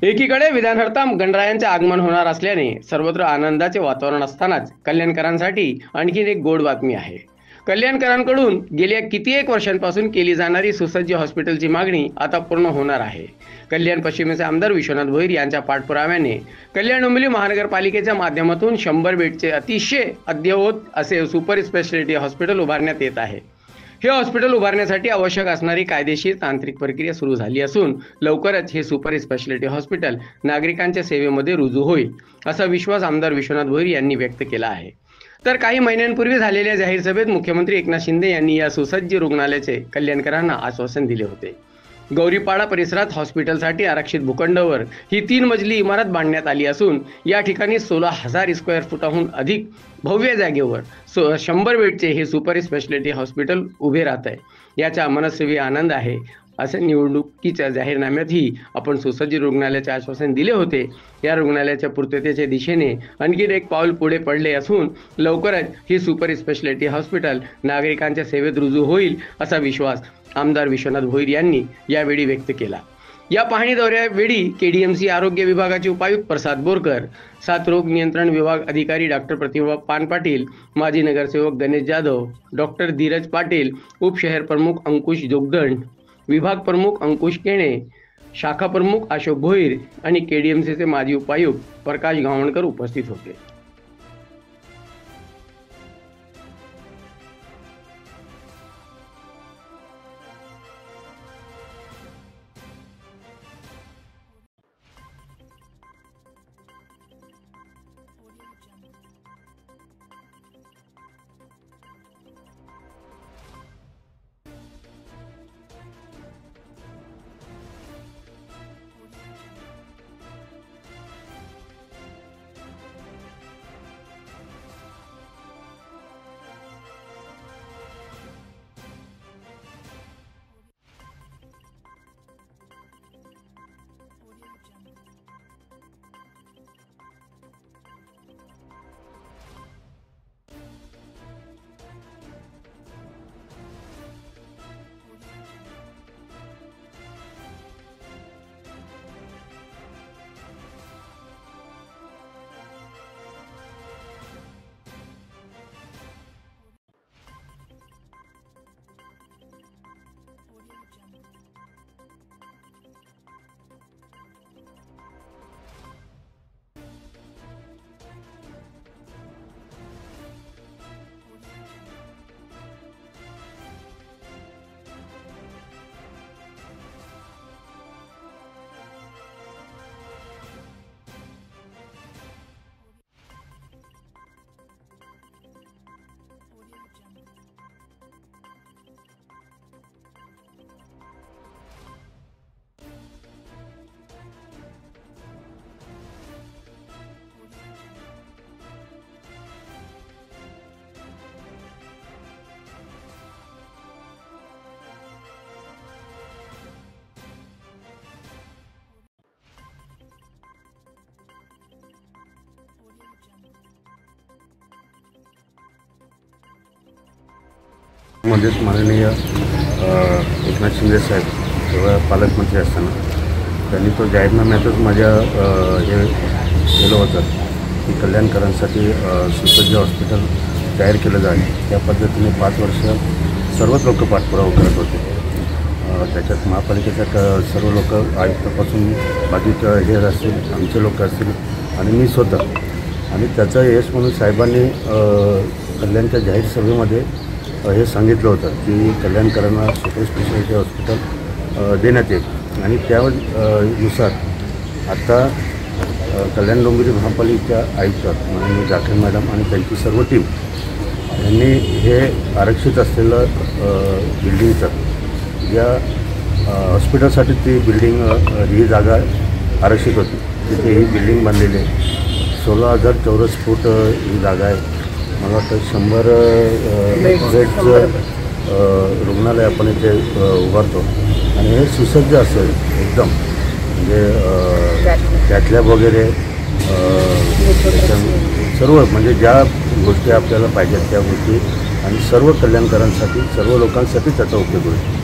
एकीकडे विधानहर्ता गणरायांचे आगमन होणार असल्याने सर्वत्र आनंदाचे वातावरण असतानाच कल्याणकरांसाठी आणखीन एक गोड बातमी आहे। कल्याणकरांकडून गेल्या कित्येक वर्षांपासून केली जाणारी सुसज्ज हॉस्पिटलची मागणी आता पूर्ण होणार आहे। कल्याण पश्चिमेचे आमदार विश्वनाथ भोईर यांच्या पाठपुराव्याने कल्याण डोंबिवली महानगरपालिकेच्या माध्यमातून 100 बेडचे अतिशय अद्ययावत असे सुपर स्पेशालिटी हॉस्पिटल उभारण्यात येत आहे। हे हॉस्पिटल उभारण्यासाठी आवश्यक असणारी कायदेशीर तांत्रिक प्रक्रिया सुरू झाली असून लवकरच हे सुपर स्पेशालिटी हॉस्पिटल नागरिकांच्या सेवेमध्ये रुजू होईल असा विश्वास आमदार विश्वनाथ भोईर यांनी व्यक्त केला आहे। तर काही महिन्यांपूर्वी झालेल्या जाहीर सभेत मुख्यमंत्री एकनाथ शिंदे यांनी या सुसज्ज रुग्णालयाचे कल्याणकरांना आश्वासन दिले होते। गौरीपाडा परिसरात हॉस्पिटलसाठी आरक्षित भूखंडावर ही 3 मजली इमारत बांधण्यात आली असून या ठिकाणी 16,000 स्क्वेअर फुटाहून अधिक भव्य जागेवर 100 बेडचे हे सुपर स्पेशालिटी हॉस्पिटल उभे राहत आहे। याचा मनस्वी आनंद आहे असे निवडणुकीच्या जाहीरनाम्यातही आपण सुसज्ज रुग्णालयाचे आश्वासन दिले होते। या रुग्णालयाच्या पूर्ततेच्या दिशेने आणखी एक पाऊल पुढे पडले असून लवकरच ही सुपर स्पेशालिटी हॉस्पिटल नागरिकांच्या सेवेत रुजू होईल असा विश्वास आमदार विश्वनाथ भोईर यांनी यावेळी व्यक्त केला। या पाहणी दौऱ्यावेळी केडीएमसी आरोग्य विभागाचे उपायुक्त प्रसाद बोरकर, साथरोग नियंत्रण विभाग अधिकारी डॉक्टर प्रतिभा पानपाटील, माजी नगरसेवक गणेश जाधव, डॉक्टर धीरज पाटील, उपशहर प्रमुख अंकुश जोगदंड, विभाग प्रमुख अंकुश केणे, शाखा प्रमुख अशोक भोईर आणि केडीएमसीचे माजी उपायुक्त प्रकाश गावणकर उपस्थित होते। मध्येच माननीय एकनाथ शिंदे साहेब जेव्हा पालकमंत्री असताना त्यांनी तो जाहीरनाम्यातच माझ्या हे केलं होतं की कल्याणकरांसाठी सुसज्ज हॉस्पिटल तयार केलं जाईल। त्या पद्धतीने 5 वर्ष सर्वच लोक पाठपुरावा करत होते। त्याच्यात महापालिकेच्या सर्व लोक आयुक्तापासून बाकीचे हे असतील, आमचे लोक असतील आणि मी स्वतः, आणि त्याचं यश म्हणून साहेबांनी कल्याणच्या जाहीर सभेमध्ये हे सांगितलं होतं की कल्याणकरांना सुपर स्पेशालिटी हॉस्पिटल देण्यात येईल आणि त्यानुसार आता कल्याण डोंबिवली महापालिकेच्या आयुक्त माननीय जाखर मॅडम आणि त्यांची सर्व टीम यांनी हे आरक्षित असलेलं बिल्डिंगचं ज्या हॉस्पिटलसाठी ती बिल्डिंग ही जागा आरक्षित होती, तिथे ही बिल्डिंग बांधलेली आहे। 16,000 चौरस फूट ही जागा आहे। मला वाटतं 100 बेडचं रुग्णालय आपण इथे उभारतो आणि हे सुसज्ज असेल एकदम, म्हणजे कॅथलॅब वगैरे सर्व, म्हणजे ज्या गोष्टी आपल्याला पाहिजेत त्या गोष्टी आणि सर्व कल्याणकरांसाठी, सर्व लोकांसाठी त्याचा उपयोग होईल।